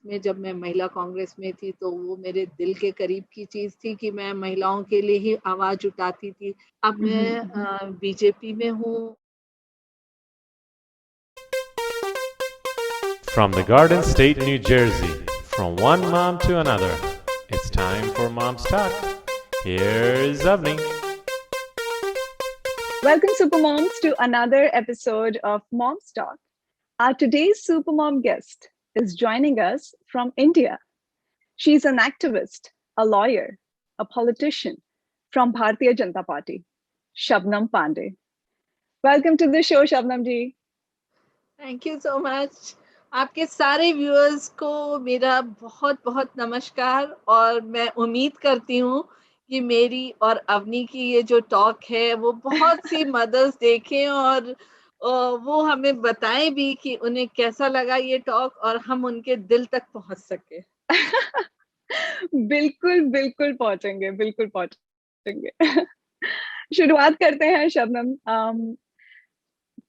में जब मैं महिला कांग्रेस में थी तो वो मेरे दिल के करीब की चीज़ थी कि मैं महिलाओं के लिए ही आवाज़ उठाती थी। अब मैं बीजेपी में हूँ। From the Garden State, New Jersey, from one mom to another, it's time for Mom's Talk. Here's Avni. Welcome, Supermoms, to another episode of Mom's Talk. Our today's Supermom guest is joining us from India. She's an activist, a lawyer, a politician from Bharatiya Janata Party, Shabnam Pandey. Welcome to the show, Shabnam ji. Thank you so much. आपके सारे viewers को मेरा बहुत बहुत नमस्कार और मैं उम्मीद करती हूँ कि मेरी और अवनी की ये जो टॉक है वो बहुत सी मदर्स देखें और वो हमें बताएं भी कि उन्हें कैसा लगा ये टॉक और हम उनके दिल तक पहुंच सके। बिल्कुल बिल्कुल पहुंचेंगे, बिल्कुल पहुंचेंगे। शुरुआत करते हैं शबनम।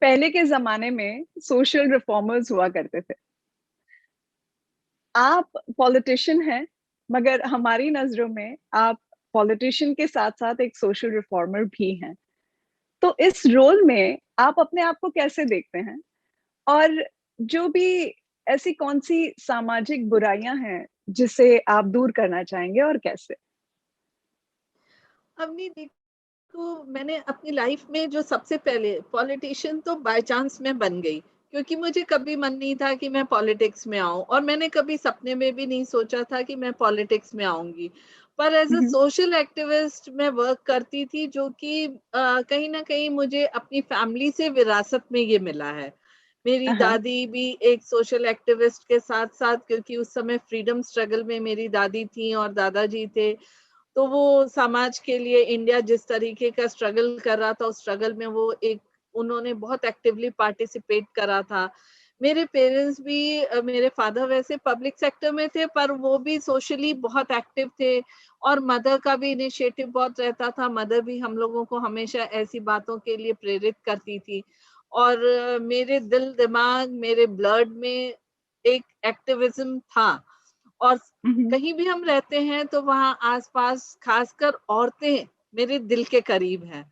पहले के जमाने में सोशल रिफॉर्मर्स हुआ करते थे। आप पॉलिटिशियन हैं, मगर हमारी नजरों में आप पॉलिटिशियन के साथ साथ एक सोशल रिफॉर्मर भी हैं। तो इस रोल में आप अपने आप को कैसे देखते हैं, और जो भी ऐसी कौन सी सामाजिक बुराइयां हैं जिसे आप दूर करना चाहेंगे और कैसे? अवनी देखो, मैंने अपनी लाइफ में जो सबसे पहले पॉलिटिशियन तो बाय चांस मैं बन गई, क्योंकि मुझे कभी मन नहीं था कि मैं पॉलिटिक्स में आऊं और मैंने कभी सपने में भी नहीं सोचा था कि मैं पॉलिटिक्स में आऊंगी। पर एज अ सोशल एक्टिविस्ट मैं वर्क करती थी, जो कि कहीं ना कहीं मुझे अपनी फैमिली से विरासत में ये मिला है। मेरी हाँ। दादी भी एक सोशल एक्टिविस्ट के साथ साथ, क्योंकि उस समय फ्रीडम स्ट्रगल में मेरी दादी थी और दादाजी थे, तो वो समाज के लिए इंडिया जिस तरीके का स्ट्रगल कर रहा था, उस स्ट्रगल में वो एक उन्होंने बहुत एक्टिवली पार्टिसिपेट करा था। मेरे पेरेंट्स भी मेरे फादर वैसे पब्लिक सेक्टर में थे, पर वो भी सोशली बहुत एक्टिव थे और मदर का भी इनिशिएटिव बहुत रहता था। मदर भी हम लोगों को हमेशा ऐसी बातों के लिए प्रेरित करती थी और मेरे दिल दिमाग मेरे ब्लड में एक एक्टिविज्म था। और कहीं भी हम रहते हैं तो वहाँ आसपास खासकर औरतें मेरे दिल के करीब हैं।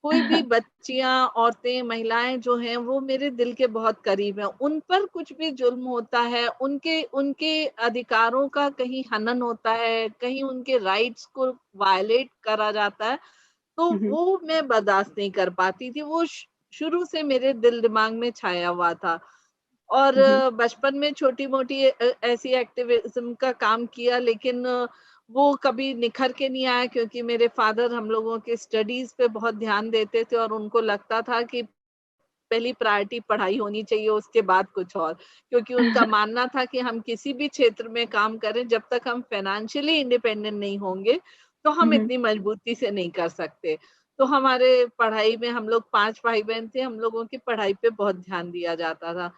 कोई भी बच्चियां, औरतें, महिलाएं जो हैं वो मेरे दिल के बहुत करीब हैं। उन पर कुछ भी जुल्म होता है, उनके उनके अधिकारों का कहीं हनन होता है, कहीं उनके राइट्स को वायलेट करा जाता है, तो वो मैं बर्दाश्त नहीं कर पाती थी। वो शुरू से मेरे दिल दिमाग में छाया हुआ था। और बचपन में छोटी-मोटी ऐसी एक्टिविज़्म का काम किया, लेकिन वो कभी निखर के नहीं आया, क्योंकि मेरे फ़ादर हम लोगों के स्टडीज़ पे बहुत ध्यान देते थे और उनको लगता था कि पहली प्रायोरिटी पढ़ाई होनी चाहिए, उसके बाद कुछ और। क्योंकि उनका मानना था कि हम किसी भी क्षेत्र में काम करें, जब तक हम फाइनेंशियली इंडिपेंडेंट नहीं होंगे, तो हम इतनी मजबूती से नहीं कर सकते। तो हमारे पढ़ाई में, हम लोग 5 भाई-बहन थे, हम लोगों की पढ़ाई पे बहुत ध्यान दिया जाता था।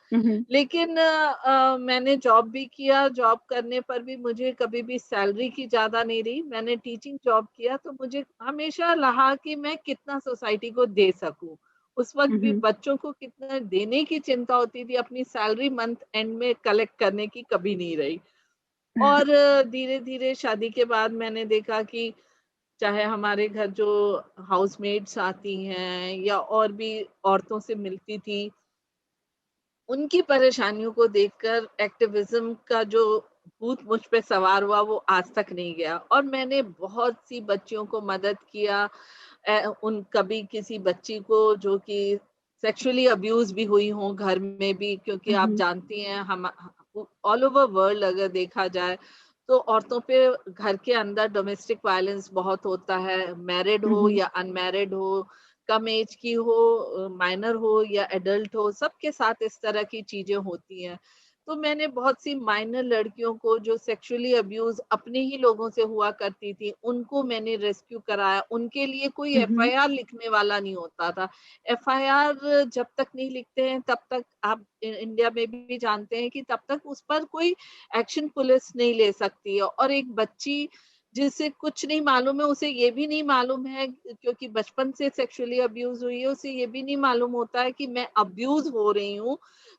लेकिन मैंने जॉब भी किया, जॉब करने पर भी मुझे कभी भी सैलरी की ज़्यादा नहीं रही। मैंने टीचिंग जॉब किया तो मुझे हमेशा रहा कि मैं कितना सोसाइटी को दे सकूँ। उस वक़्त भी बच्चों को कितना देने की चिंता होती थी, अपनी सैलरी मंथ एंड में कलेक्ट करने की कभी नहीं रही। और धीरे-धीरे शादी के बाद मैंने देखा कि चाहे हमारे घर जो हाउसमेट्स आती हैं या और भी औरतों से मिलती थी, उनकी परेशानियों को देखकर एक्टिविज्म का जो भूत मुझ पे सवार हुआ वो आज तक नहीं गया। और मैंने बहुत सी बच्चियों को मदद किया। उन कभी किसी बच्ची को जो कि सेक्सुअली अब्यूज भी हुई हो घर में भी, क्योंकि आप जानती हैं हम ऑल ओवर वर्ल्ड अगर देखा जाए तो औरतों पे घर के अंदर डोमेस्टिक वायलेंस बहुत होता है, मैरिड हो या अनमैरिड हो, कम एज की हो, माइनर हो या एडल्ट हो, सबके साथ इस तरह की चीजें होती हैं। तो मैंने बहुत सी माइनर लड़कियों को जो सेक्सुअली अब्यूज अपने ही लोगों से हुआ करती थी, उनको मैंने रेस्क्यू कराया। उनके लिए कोई एफआईआर लिखने वाला नहीं होता था। एफआईआर जब तक नहीं लिखते हैं तब तक, आप इंडिया में भी जानते हैं कि तब तक उस पर कोई एक्शन पुलिस नहीं ले सकती है। और एक बच्ची जिसे कुछ नहीं मालूम है, उसे ये भी नहीं मालूम है क्योंकि बचपन से सेक्सुअली अब्यूज हुई है, उसे ये भी नहीं मालूम होता है कि मैं अब्यूज हो रही हूँ,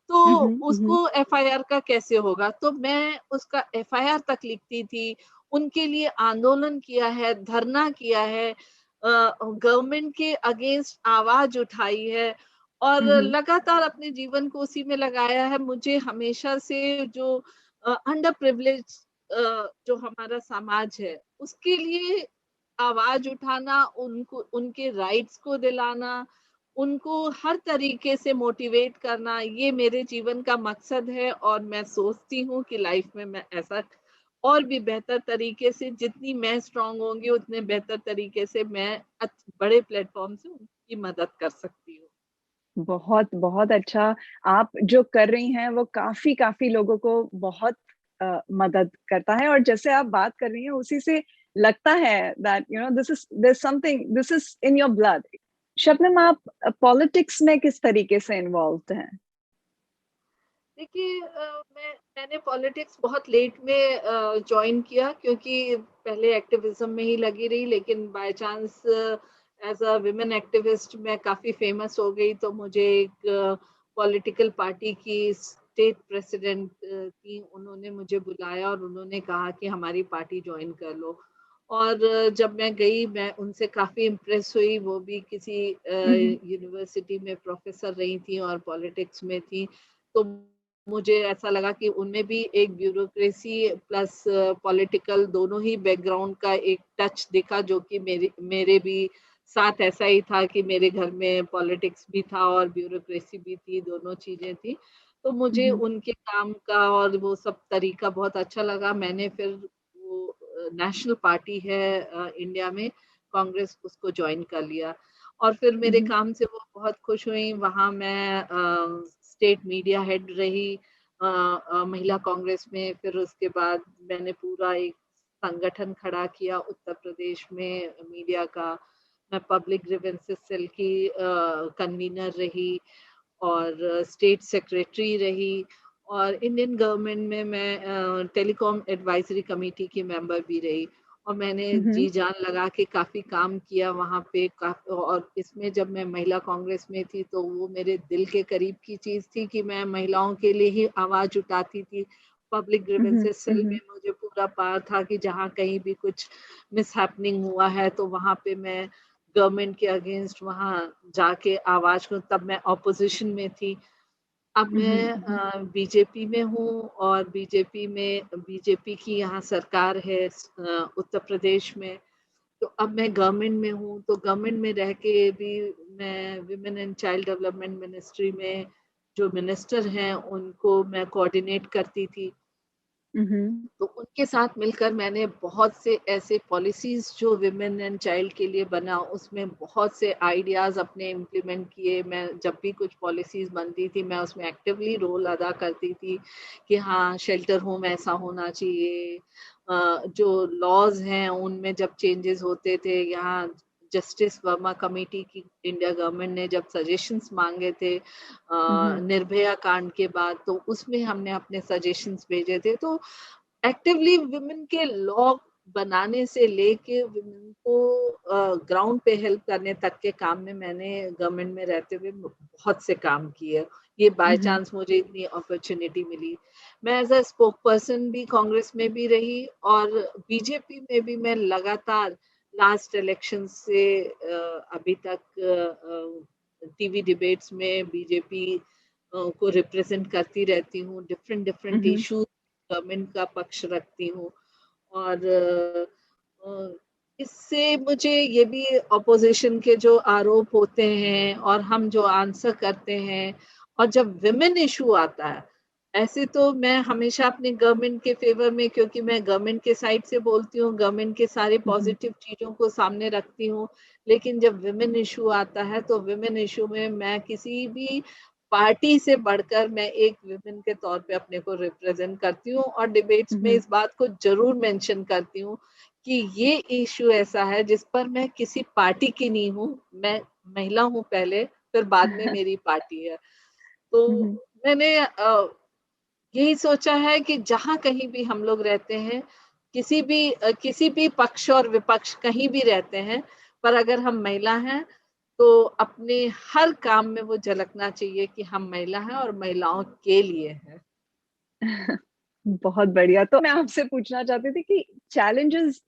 तो उसको एफआईआर का कैसे होगा? तो मैं उसका एफआईआर तक लिखती थी, उनके लिए आंदोलन किया है, धरना किया है, गवर्नमेंट के अगेंस्ट आवाज उठाई है और लगातार अपने जीवन को उसी में लगाया है। मुझे हमेशा से जो अंडर प्रिविलेज जो हमारा समाज है, उसके लिए आवाज उठाना, उनको उनके राइट्स को दिलाना, उनको हर तरीके से मोटिवेट करना, ये मेरे जीवन का मकसद है और मैं सोचती हूँ कि लाइफ में मैं ऐसा और भी बेहतर तरीके से, जितनी मैं स्ट्रांग होंगी उतने बेहतर तरीके से मैं बड़े प्लेटफॉर्म से उनकी मदद कर सकती हूँ। बहुत, बहुत अच्छा। आप जो कर रही हैं वो काफ़ी लोगों को बहुत मदद करता है, और जैसे आप बात कर रही हैं उसी से लगता है that this is in your blood. Shabnam, आप पॉलिटिक्स में किस तरीके से इन्वॉल्व्ड हैं? देखिए मैंने पॉलिटिक्स बहुत लेट में जॉइन किया क्योंकि पहले एक्टिविज्म में ही लगी रही, लेकिन by chance as a women activist मैं काफ़ी फेमस हो गई, तो मुझे एक पॉलिटिकल पार्टी की स्टेट प्रेसिडेंट थी, उन्होंने मुझे बुलाया और उन्होंने कहा कि हमारी पार्टी ज्वाइन कर लो। और जब मैं गई, मैं उनसे काफ़ी इम्प्रेस हुई, वो भी किसी यूनिवर्सिटी में प्रोफेसर रही थी और पॉलिटिक्स में थी, तो मुझे ऐसा लगा कि उनमें भी एक ब्यूरोक्रेसी प्लस पॉलिटिकल दोनों ही बैकग्राउंड का एक टच दिखा, जो कि मेरे भी साथ ऐसा ही था कि मेरे घर में पॉलिटिक्स भी था और ब्यूरोक्रेसी भी थी, दोनों चीजें थी। तो मुझे उनके काम का और वो सब तरीका बहुत अच्छा लगा। मैंने फिर वो नेशनल पार्टी है इंडिया में, कांग्रेस, उसको ज्वाइन कर लिया और फिर मेरे काम से वो बहुत खुश हुई। वहाँ मैं स्टेट मीडिया हेड रही महिला कांग्रेस में। फिर उसके बाद मैंने पूरा एक संगठन खड़ा किया उत्तर प्रदेश में मीडिया का। मैं पब्लिक ग्रीवेंसेस सेल की कन्वीनर रही और स्टेट सेक्रेटरी रही और इंडियन गवर्नमेंट में मैं टेलीकॉम एडवाइजरी कमेटी की मेंबर भी रही और मैंने जी जान लगा के काफ़ी काम किया वहाँ पे। और इसमें जब मैं महिला कांग्रेस में थी तो वो मेरे दिल के करीब की चीज़ थी कि मैं महिलाओं के लिए ही आवाज़ उठाती थी। पब्लिक ग्रीवेंसेस सेल में मुझे पूरा पावर था कि जहाँ कहीं भी कुछ मिसहैपनिंग हुआ है तो वहाँ पे मैं गवर्नमेंट के अगेंस्ट वहाँ जाके आवाज़ को, तब मैं ऑपोजिशन में थी। अब मैं बीजेपी में हूँ और बीजेपी की यहाँ सरकार है उत्तर प्रदेश में। तो अब मैं गवर्नमेंट में हूँ, तो गवर्नमेंट में रह के भी मैं women and child development ministry में जो मिनिस्टर हैं उनको मैं कोऑर्डिनेट करती थी। तो उनके साथ मिलकर मैंने बहुत से ऐसे पॉलिसीज जो विमेन एंड चाइल्ड के लिए बना, उसमें बहुत से आइडियाज अपने इम्प्लीमेंट किए। मैं जब भी कुछ पॉलिसीज बनती थी मैं उसमें एक्टिवली रोल अदा करती थी कि हाँ शेल्टर होम ऐसा होना चाहिए। जो लॉज हैं उनमें जब चेंजेस होते थे, यहाँ जस्टिस वर्मा कमेटी की इंडिया गवर्नमेंट ने जब सजेशंस मांगे थे निर्भया कांड के बाद, तो उसमें हमने अपने सजेशंस भेजे थे। तो एक्टिवली विमेन के लॉ बनाने से लेके विमेन को ग्राउंड पे हेल्प करने तक के काम में मैंने गवर्नमेंट में रहते हुए बहुत से काम किए। ये बाय चांस मुझे इतनी अपॉर्चुनिटी मिली। मैं एज अ स्पोक पर्सन भी कांग्रेस में भी रही और बीजेपी में भी मैं लगातार लास्ट इलेक्शन से अभी तक टीवी डिबेट्स में बीजेपी को रिप्रेजेंट करती रहती हूँ। डिफरेंट डिफरेंट इशूज गवर्नमेंट का पक्ष रखती हूँ और इससे मुझे ये भी ऑपोजिशन के जो आरोप होते हैं और हम जो आंसर करते हैं, और जब विमेन इशू आता है, ऐसे तो मैं हमेशा अपने गवर्नमेंट के फेवर में, क्योंकि मैं गवर्नमेंट के साइड से बोलती हूँ, गवर्नमेंट के सारे पॉजिटिव चीजों को सामने रखती हूँ। लेकिन जब विमेन इशू आता है तो विमेन इशू में मैं किसी भी पार्टी से बढ़कर मैं एक विमेन के तौर पे अपने को रिप्रेजेंट करती हूँ और डिबेट्स में इस बात को जरूर मेंशन करती हूँ कि ये इशू ऐसा है जिस पर मैं किसी पार्टी की नहीं हूँ। मैं महिला हूँ पहले, फिर बाद में मेरी पार्टी है। तो मैंने यही सोचा है कि जहाँ कहीं भी हम लोग रहते हैं किसी भी पक्ष और विपक्ष कहीं भी रहते हैं, पर अगर हम महिला हैं तो अपने हर काम में वो झलकना चाहिए कि हम महिला हैं और महिलाओं के लिए हैं। बहुत बढ़िया। तो मैं आपसे पूछना चाहती थी कि चैलेंजेस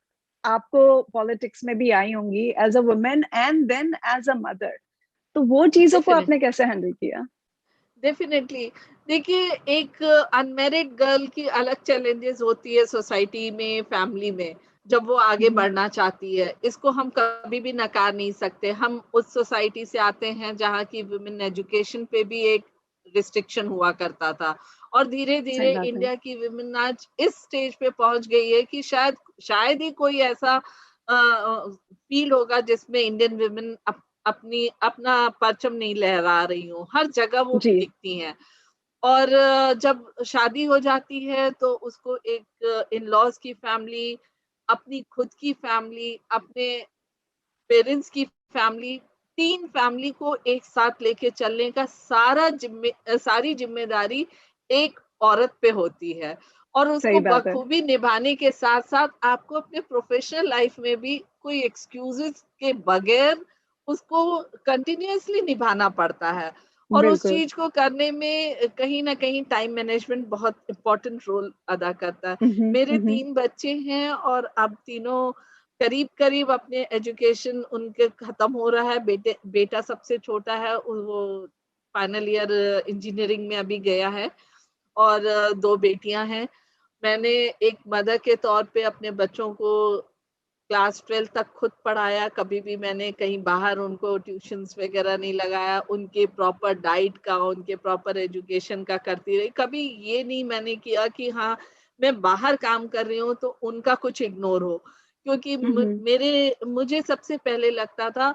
आपको पॉलिटिक्स में भी आई होंगी as a women and then as a mother, तो वो चीजों को डेफिनेट आपने कैसे हैंडल किया? डेफिनेटली देखिए, एक अनमैरिड गर्ल की अलग चैलेंजेस होती है सोसाइटी में, फैमिली में, जब वो आगे हम्म, बढ़ना चाहती है। इसको हम कभी भी नकार नहीं सकते। हम उस सोसाइटी से आते हैं जहाँ की वुमेन एजुकेशन पे भी एक रिस्ट्रिक्शन हुआ करता था, और धीरे सही धीरे बात है। इंडिया की वुमेन आज इस स्टेज पे पहुंच गई है कि शायद ही कोई ऐसा फील होगा जिसमें इंडियन वुमेन अपनी अपना परचम नहीं लहरा रही हूँ। हर जगह वो जी। दिखती हैं। और जब शादी हो जाती है तो उसको एक इन-लॉज़ की फैमिली, अपनी खुद की फैमिली, अपने पेरेंट्स की फैमिली, 3 फैमिली को एक साथ लेके चलने का सारी ज़िम्मेदारी एक औरत पे होती है। और सही उसको बात है। बखूबी निभाने के साथ-साथ आपको अपने प्रोफ़ेशनल लाइफ़ में भी कोई एक्सक्यूज़ेज़ के बगैर उसको कंटीन्यूअसली निभाना पड़ता है। और उस बिल्कुल। चीज़ को करने में कहीं न कहीं टाइम मैनेजमेंट बहुत इम्पोर्टेंट रोल अदा करता है। मेरे हम्म। 3 बच्चे हैं और अब तीनों करीब-करीब अपने एजुकेशन उनके खत्म हो रहा है। बेटा सबसे छोटा है, वो फाइनल ईयर इंजीनियरिंग में अभी गया है, और 2 बेटियाँ हैं। मैंने एक मदर के तौर पे अपने बच्चों को क्लास 12 तक खुद पढ़ाया। कभी भी मैंने कहीं बाहर उनको ट्यूशन्स वगैरह नहीं लगाया। उनके प्रॉपर डाइट का, उनके प्रॉपर एजुकेशन का करती रही। कभी ये नहीं मैंने किया कि हाँ, मैं बाहर काम कर रही हूँ तो उनका कुछ इग्नोर हो। क्योंकि हम्म। मुझे सबसे पहले लगता था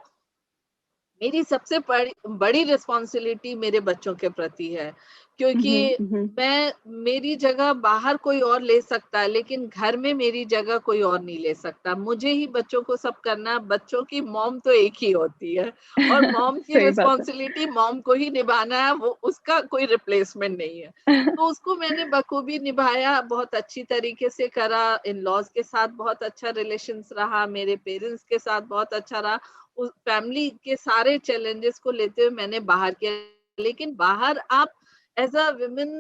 मेरी सबसे बड़ी बड़ी रिस्पॉन्सिबिलिटी मेरे बच्चों के प्रति है, क्योंकि हम्म। मेरी जगह बाहर कोई और ले सकता है, लेकिन घर में मेरी जगह कोई और नहीं ले सकता। मुझे ही बच्चों को सब करना है। बच्चों की मॉम तो एक ही होती है, और मॉम की सही बात है। रिस्पॉन्सिबिलिटी मॉम को ही निभाना है, वो उसका कोई रिप्लेसमेंट नहीं है। तो उसको मैंने बखूबी निभाया, बहुत अच्छी तरीके से करा। इन-लॉज़ के साथ बहुत अच्छा रिलेशंस रहा, मेरे पेरेंट्स के साथ बहुत अच्छा रहा। उस फैमिली के सारे चैलेंजेस को लेते हुए मैंने बाहर किया। लेकिन बाहर आप एज़ अ वुमेन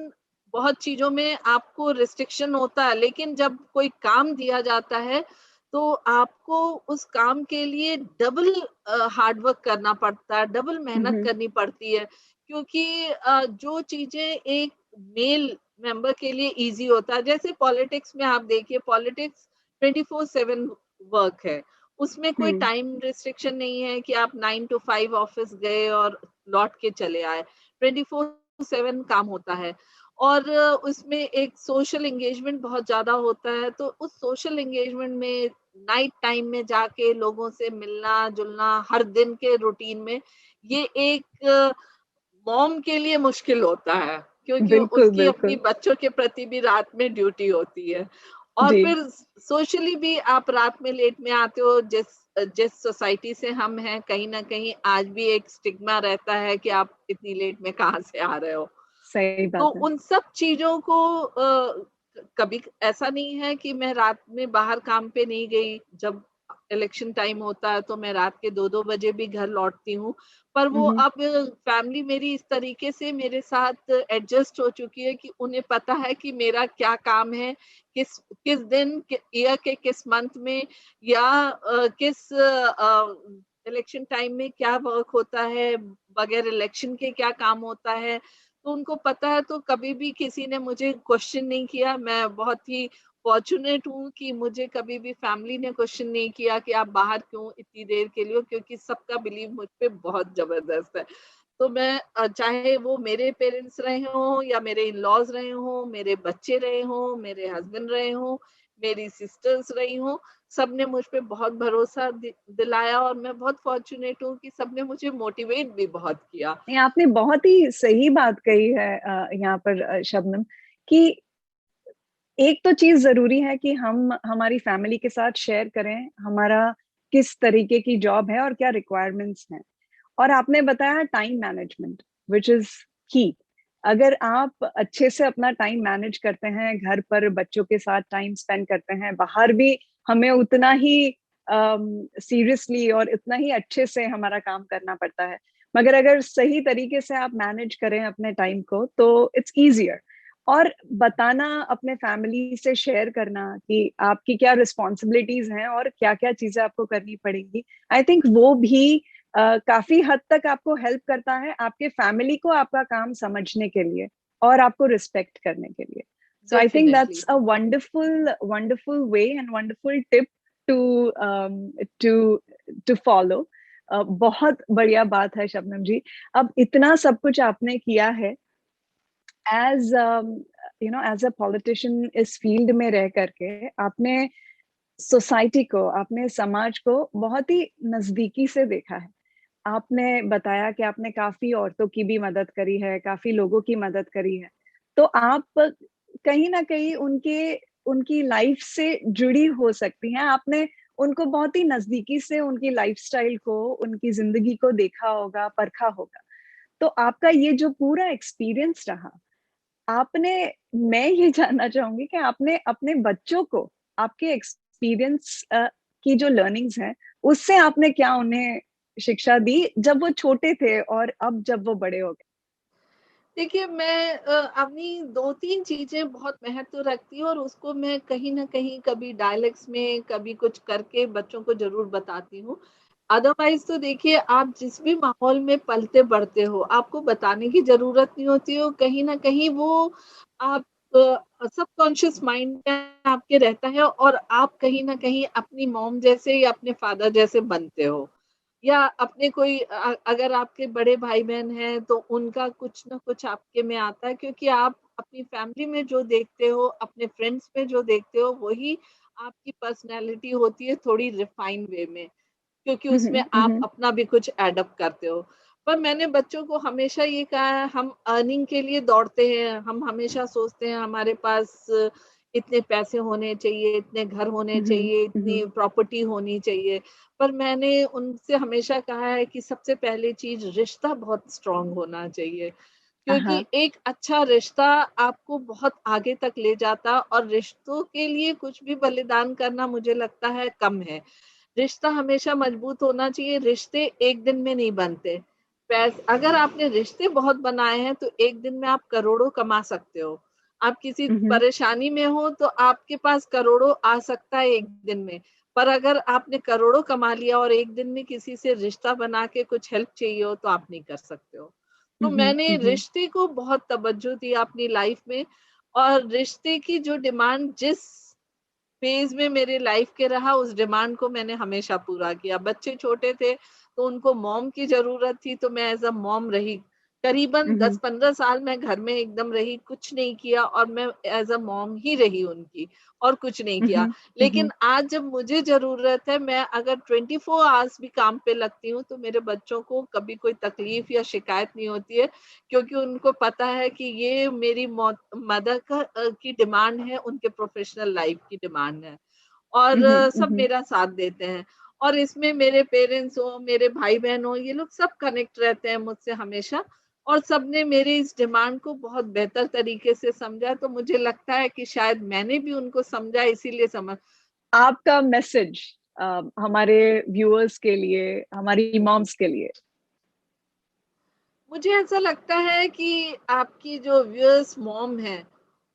बहुत चीज़ों में आपको रिस्ट्रिक्शन होता है, लेकिन जब कोई काम दिया जाता है, तो आपको उस काम के लिए डबल हार्ड वर्क करना पड़ता है, डबल मेहनत हम्म। करनी पड़ती है। क्योंकि जो चीज़ें एक मेल मेंबर के लिए ईज़ी होता है, जैसे पॉलिटिक्स में आप देखिए, पॉलिटिक्स 24/7 वर्क है। उसमें कोई हम्म। टाइम रिस्ट्रिक्शन नहीं है कि आप 9 टू 5 ऑफिस गए और लौट के चले आए। 24/7 काम होता है, और उसमें एक सोशल एंगेजमेंट बहुत ज़्यादा होता है। तो उस सोशल एंगेजमेंट में नाइट टाइम में जाके लोगों से मिलना-जुलना हर दिन के रूटीन में, ये एक मॉम के लिए मुश्किल होता है, क्योंकि बिल्कुल उसकी अपनी बिल्कुल। बच्चों के प्रति भी रात में ड्यूटी होती है। और जी। फिर सोशली भी आप रात में लेट में आते हो। जिस सोसाइटी से हम हैं, कहीं न कहीं आज भी एक स्टिग्मा रहता है कि आप इतनी लेट में कहाँ से आ रहे हो। सही तो बात है। उन सब चीज़ों को कभी ऐसा नहीं है कि मैं रात में बाहर काम पे नहीं गई। जब इलेक्शन टाइम होता है तो मैं रात के 2-2 बजे भी घर लौटती हूँ। पर वो हम्म। अब फैमिली मेरी इस तरीके से मेरे साथ एडजस्ट हो चुकी है कि उन्हें पता है कि मेरा क्या काम है, किस किस दिन, ईयर के किस मंथ में, या किस इलेक्शन टाइम में क्या वर्क होता है, बगैर इलेक्शन के क्या काम होता है। तो उनको पता है, तो कभी भी किसी ने मुझे क्वेश्चन नहीं किया। मैं बहुत ही फॉर्च्यूनेट हूँ कि मुझे कभी भी फैमिली ने क्वेश्चन नहीं किया कि आप बाहर क्यों इतनी देर के लिए हो, क्योंकि सबका बिलीव मुझ पे बहुत ज़बरदस्त है। तो मैं चाहे वो मेरे पेरेंट्स रहे हों या मेरे इन-लॉज़ रहे हों, मेरे बच्चे रहे हों, मेरे हस्बैंड रहे हों, मेरी सिस्टर्स रही हों, सबने मुझ पे बहुत भरोसा दिलाया, और मैं बहुत फॉर्च्यूनेट हूँ कि सबने मुझे मोटिवेट भी बहुत किया। नहीं, आपने बहुत ही सही बात कही है यहाँ पर शबनम, कि एक तो चीज जरूरी है कि हम हमारी फैमिली के साथ शेयर करें हमारा किस तरीके की जॉब है और क्या रिक्वायरमेंट्स हैं। और आपने बताया टाइम मैनेजमेंट, विच इज की। अगर आप अच्छे से अपना टाइम मैनेज करते हैं, घर पर बच्चों के साथ टाइम स्पेंड करते हैं, बाहर भी हमें उतना ही सीरियसली और इतना ही अच्छे से हमारा काम करना पड़ता है, मगर अगर सही तरीके से आप मैनेज करें अपने टाइम को तो इट्स ईजियर। और बताना, अपने फैमिली से शेयर करना कि आपकी क्या रिस्पॉन्सिबिलिटीज हैं और क्या क्या चीजें आपको करनी पड़ेंगी, आई थिंक वो भी काफी हद तक आपको हेल्प करता है आपके फैमिली को आपका काम समझने के लिए और आपको रिस्पेक्ट करने के लिए। So I think definitely. That's a wonderful wonderful way and wonderful tip to to to follow. बहुत बढ़िया बात है शबनम जी। अब इतना सब कुछ आपने किया है एज एज अ पॉलिटिशियन, इस फील्ड में रह करके आपने सोसाइटी को, आपने समाज को बहुत ही नजदीकी से देखा है। आपने बताया कि आपने काफी औरतों की भी मदद करी है, काफी लोगों की मदद करी है, तो आप कहीं ना कहीं उनकी लाइफ से जुड़ी हो सकती हैं। आपने उनको बहुत ही नजदीकी से उनकी लाइफस्टाइल को, उनकी जिंदगी को देखा होगा, परखा होगा। तो आपका ये जो पूरा एक्सपीरियंस रहा, आपने मैं ये जानना चाहूंगी कि आपने अपने बच्चों को आपके एक्सपीरियंस की जो लर्निंग्स हैं उससे आपने क्या उन्हें शिक्षा दी जब वो छोटे थे और अब जब वो बड़े हो गए? देखिए, मैं अपनी 2-3 चीज़ें बहुत महत्व रखती हूँ और उसको मैं कहीं न कहीं कभी डायलॉग्स में, कभी कुछ करके बच्चों को ज़रूर बताती हूँ। अदरवाइज़ तो देखिए, आप जिस भी माहौल में पलते-बढ़ते हो, आपको बताने की ज़रूरत नहीं होती हो, कहीं न कहीं वो आप सबकॉन्शियस माइंड में आपके रहता है और आप कहीं न कहीं अपनी मॉम जैसे या अपने फादर जैसे बनते हो। या अपने कोई अगर आपके बड़े भाई-बहन हैं, तो उनका कुछ न कुछ आपके में आता है क्योंकि आप अपनी फैमिली में जो देखते हो, अपने फ्रेंड्स में जो देखते हो, वही आपकी पर्सनैलिटी होती है थोड़ी रिफाइन वे में, क्योंकि उसमें आप हम्म। अपना भी कुछ एडॉप्ट करते हो। पर मैंने बच्चों को हमेशा ये कहा है, हम अर्निंग के लिए दौड़ते हैं, हम हमेशा सोचते हैं हमारे पास इतने पैसे होने चाहिए, इतने घर होने हम्म। चाहिए, इतनी प्रॉपर्टी होनी चाहिए। पर मैंने उनसे हमेशा कहा है कि सबसे पहली चीज़ रिश्ता बहुत स्ट्रॉन्ग होना चाहिए, क्योंकि हाँ। एक अच्छा रिश्ता आपको बहुत आगे तक ले जाता और रिश्तों के लिए कुछ भी बलिदान करना मुझे लगता है कम है। रिश्ता हमेशा मजबूत होना चाहिए, रिश्ते एक दिन में नहीं बनते। अगर आपने रिश्ते बहुत बनाए हैं, तो एक दिन में आप करोड़ों कमा सकते हो। आप किसी हम्म। परेशानी में हो, तो आपके पास करोड़ों आ सकता है एक दिन में। पर अगर आपने करोड़ों कमा लिया और एक दिन में किसी से रिश्ता बना के कुछ हेल्प चाहिए हो, तो आप नहीं कर सकते हो। तो मैंने हम्म। रिश्ते को बहुत तवज्जो दी अपनी लाइफ में और रिश्ते की जो डिमांड जिस फेज़ में मेरे लाइफ के रहा उस डिमांड को मैंने हमेशा पूरा किया। बच्चे छोटे थे तो उनको मॉम की ज़रूरत थी तो मैं एज़ अ मॉम रही। करीबन हम्म। 10-15 साल मैं घर में एकदम रही, कुछ नहीं किया और मैं एज़ अ मॉम ही रही उनकी और कुछ नहीं किया। हम्म। लेकिन आज जब मुझे ज़रूरत है, मैं अगर 24 आवर्स भी काम पे लगती हूँ तो मेरे बच्चों को कभी कोई तकलीफ़ या शिकायत नहीं होती है, क्योंकि उनको पता है कि ये मेरी मदर की डिमांड है, उनके प्रोफ़ेशनल लाइफ़ की डिमांड है। और सब हम्म। मेरा साथ देते हैं और इसमें मेरे पेरेंट्स हो, मेरे भाई-बहन हो, ये लोग सब कनेक्ट रहते हैं मुझसे हमेशा और सबने मेरी इस डिमांड को बहुत बेहतर तरीके से समझा, तो मुझे लगता है कि शायद मैंने भी उनको समझा इसीलिए समझ। आपका मैसेज हमारे व्यूअर्स के लिए, हमारी मॉम्स के लिए? मुझे ऐसा लगता है कि आपकी जो व्यूअर्स मॉम हैं,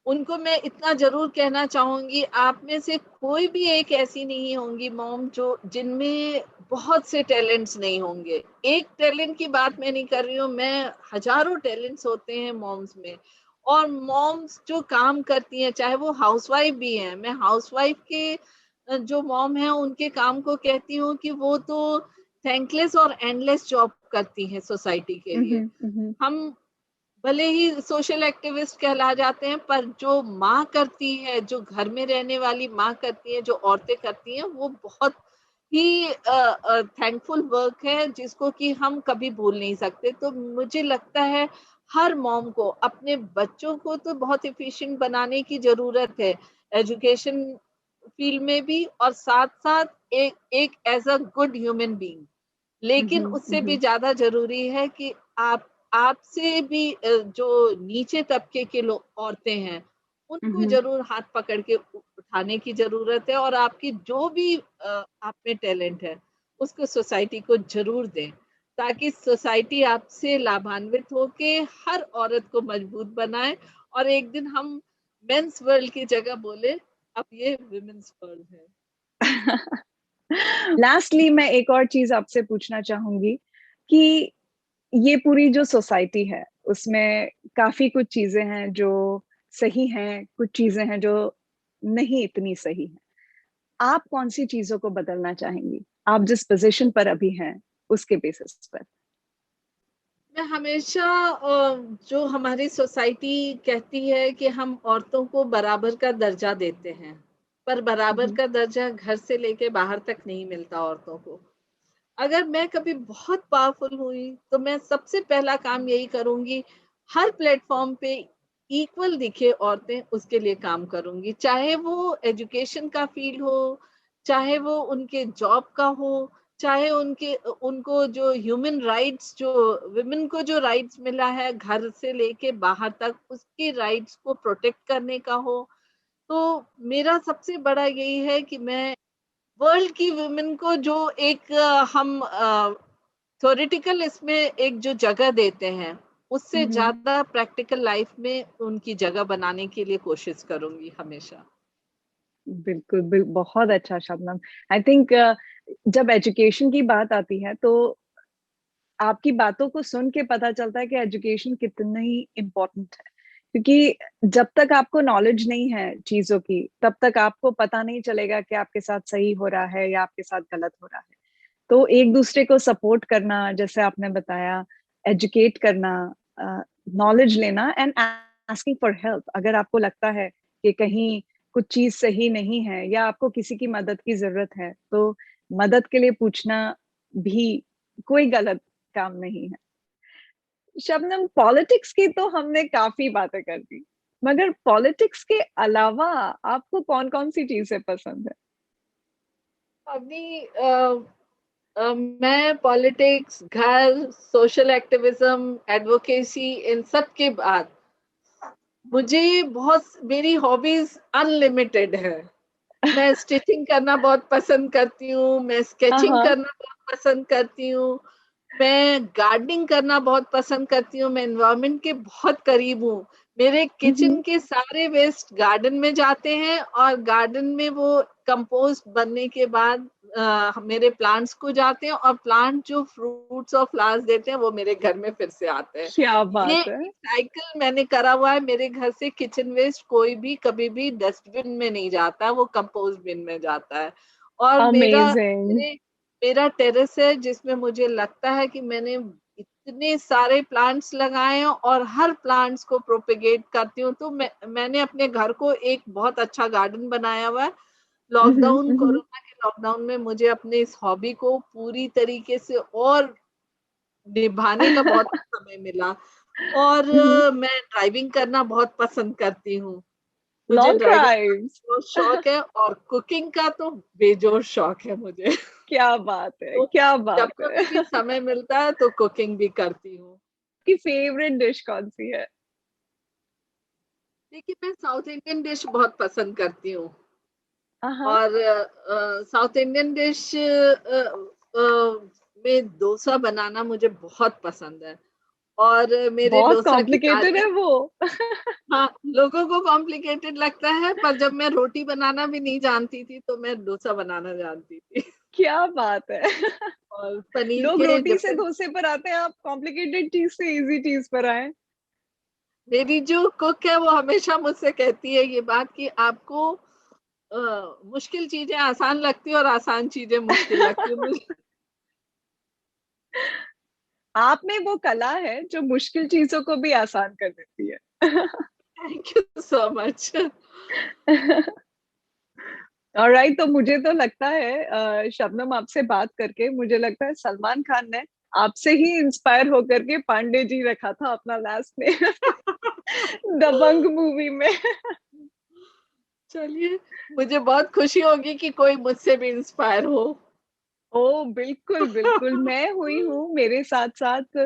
उनको मैं इतना ज़रूर कहना चाहूँगी, आप में से कोई भी एक ऐसी नहीं होंगी मॉम जो जिनमें बहुत से टैलेंट्स नहीं होंगे। एक टैलेंट की बात मैं नहीं कर रही हूँ, मैं हज़ारों टैलेंट्स होते हैं मॉम्स में और मॉम्स जो काम करती हैं, चाहे वो हाउसवाइफ़ भी हैं, मैं हाउसवाइफ़ के जो मॉम हैं, उनके काम को कहती हूँ कि वो तो थैंकलेस और एंडलेस जॉब करती हैं सोसाइटी के लिए। हम्म। हम भले ही सोशल एक्टिविस्ट कहला जाते हैं, पर जो माँ करती है, जो घर में रहने वाली माँ करती है, जो औरतें करती हैं, वो बहुत ही थैंकफुल वर्क है, जिसको कि हम कभी भूल नहीं सकते। तो मुझे लगता है, हर मॉम को अपने बच्चों को तो बहुत एफिशिएंट बनाने की ज़रूरत है, एजुकेशन फील्ड में भी और साथ-साथ एक एक as a good human being. लेकिन उससे भी हम्म। ज़्यादा ज़रूरी है कि आप आपसे भी जो नीचे तबके के लोग औरतें हैं, उनको ज़रूर हाथ पकड़ के उठाने की ज़रूरत है और आपकी जो भी आप में टैलेंट है, उसको सोसाइटी को ज़रूर दें, ताकि सोसाइटी आपसे लाभान्वित होके हर औरत को मजबूत बनाए और एक दिन हम मेंस वर्ल्ड की जगह बोले, अब ये वुमेन्स वर्ल्ड है। लास्टली मैं एक और चीज आपसे पूछना चाहूंगी कि ये पूरी जो सोसाइटी है उसमें काफी कुछ चीजें हैं जो सही हैं, कुछ चीजें हैं जो नहीं इतनी सही हैं। आप कौन सी चीजों को बदलना चाहेंगी, आप जिस पोजीशन पर अभी हैं उसके बेसिस पर? मैं हमेशा जो हमारी सोसाइटी कहती है कि हम औरतों को बराबर का दर्जा देते हैं, पर बराबर हम्म, का दर्जा घर से लेके बाहर तक नहीं मिलता औरतों को। अगर मैं कभी बहुत पावरफुल हुई, तो मैं सबसे पहला काम यही करूँगी, हर प्लेटफ़ॉर्म पे इक्वल दिखे औरतें, उसके लिए काम करूँगी। चाहे वो एजुकेशन का फ़ील्ड हो, चाहे वो उनके जॉब का हो, चाहे उनको जो ह्यूमन राइट्स जो वुमेन को जो राइट्स मिला है घर से लेके बाहर तक, उसके राइट्स को प्रोटेक्ट करने का हो। तो मेरा सबसे बड़ा यही है कि मैं वर्ल्ड की वुमेन को जो एक हम थ्योरेटिकल इसमें एक जो जगह देते हैं, उससे हम्म, ज़्यादा प्रैक्टिकल लाइफ में उनकी जगह बनाने के लिए कोशिश करूँगी हमेशा। बिल्कुल बहुत अच्छा शबनम। आई थिंक जब एजुकेशन की बात आती है तो आपकी बातों को सुन के पता चलता है कि एजुकेशन कितनी इम्पोर्टेंट है, क्योंकि जब तक आपको नॉलेज नहीं है चीजों की तब तक आपको पता नहीं चलेगा कि आपके साथ सही हो रहा है या आपके साथ गलत हो रहा है। तो एक दूसरे को सपोर्ट करना, जैसे आपने बताया, एजुकेट करना, नॉलेज लेना एंड आस्किंग फॉर हेल्प। अगर आपको लगता है कि कहीं कुछ चीज सही नहीं है या आपको किसी की मदद की जरूरत है तो मदद के लिए पूछना भी कोई गलत काम नहीं है। शबनम, पॉलिटिक्स की तो हमने काफी बातें कर दी, मगर पॉलिटिक्स के अलावा आपको कौन कौन सी चीजें पसंद है? अभी मैं पॉलिटिक्स, घर, सोशल एक्टिविज्म, एडवोकेसी इन सब के बाद मुझे बहुत मेरी हॉबीज अनलिमिटेड है। मैं स्टिचिंग करना बहुत पसंद करती हूँ, मैं हाँ स्केचिंग हाँ। करना बहुत पसंद करती हूँ, मैं गार्डनिंग करना बहुत पसंद करती हूँ, मैं एनवायरनमेंट के बहुत करीब हूँ। मेरे किचन के सारे वेस्ट गार्डन में जाते हैं और गार्डन में वो कंपोस्ट बनने के बाद मेरे प्लांट्स को जाते हैं और प्लांट जो फ्रूट्स और फ्लावर्स देते हैं वो मेरे घर में फिर से आते हैं। क्या ये बात है! एक साइकिल मैंने करा हुआ है, मेरे घर से किचन वेस्ट कोई भी कभी भी डस्टबिन में नहीं जाता, वो कंपोस्ट बिन में जाता है। और अमेजिंग। मेरा टेरेस है जिसमें मुझे लगता है कि मैंने इतने सारे प्लांट्स लगाए हैं और हर प्लांट्स को प्रोपेगेट करती हूँ, तो मैंने अपने घर को एक बहुत अच्छा गार्डन बनाया हुआ है। कोरोना के लॉकडाउन में मुझे अपने इस हॉबी को पूरी तरीके से और निभाने का बहुत समय मिला। और मैं ड्राइविंग करना बहुत पसंद करती हूँ। मुझे लॉन्ग ड्राइविंग का ड्राइव्स। बहुत शौक है और कुकिंग का तो बेजोड़ शौक है मुझे। क्या बात है, तो क्या जब बात है! कभी भी समय मिलता है तो कुकिंग भी करती हूँ। आपकी फेवरेट डिश कौन सी है? देखिए, मैं साउथ इंडियन डिश बहुत पसंद करती हूँ हाँ। और साउथ इंडियन डिश में डोसा बनाना मुझे बहुत पसंद है और मेरे बहुत डोसा की कॉम्प्लिकेटेड तारीफ है वो। हाँ, लोगों को कॉम्प्लिकेटेड लगता है, पर जब मैं रोटी बनाना भी नहीं जानती थी, तो मैं डोसा बनाना जानती थी। क्या बात है! और पनीर लोग के रोटी से डिफरेंट डोसे पर आते हैं, आप कॉम्प्लिकेटेड चीज से इजी चीज पर आए। मेरी जो कुक है, वो हमेशा मुझसे कहती है ये बात कि आपको मुश्किल चीज़ें आसान लगती हैं और आसान चीज़ें मुश्किल लगती हैं। मुझे आप में वो कला है जो मुश्किल चीजों को भी आसान कर देती है। Thank you so much. Alright, तो मुझे तो लगता है शबनम, आपसे बात करके मुझे लगता है सलमान खान ने आपसे ही इंस्पायर होकर के पांडे जी रखा था अपना लास्ट में दबंग मूवी में। चलिए, मुझे बहुत खुशी होगी कि कोई मुझसे भी इंस्पायर हो। ओ बिल्कुल बिल्कुल, मैं हुई हूँ, मेरे साथ साथ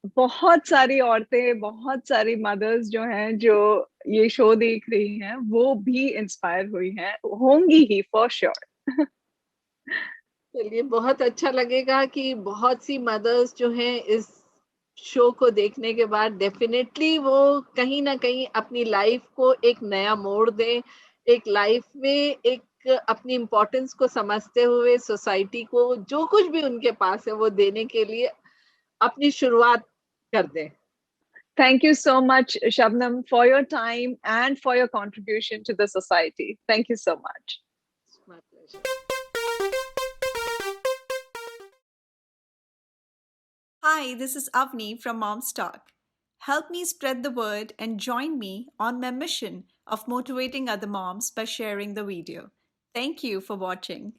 बहुत सारी औरतें, बहुत सारी मदर्स जो हैं, जो ये शो देख रही हैं, वो भी इंस्पायर हुई हैं, होंगी ही फॉर श्योर। चलिए, बहुत अच्छा लगेगा कि बहुत सी मदर्स जो हैं इस शो को देखने के बाद डेफिनेटली वो कहीं न कहीं अपनी लाइफ को एक नया मोड़ दें, एक लाइफ में एक अपनी इम्पोर्टेंस को समझते हुए सोसाइटी को जो कुछ भी उनके पास है वो देने के लिए अपनी शुरुआत कर दें। Thank you so much, Shabnam, for your time and for your contribution to the society. Thank you so much. My pleasure. Hi, this is Avni from Mom's Talk. Help me spread the word and join me on my mission of motivating other moms by sharing the video. Thank you for watching.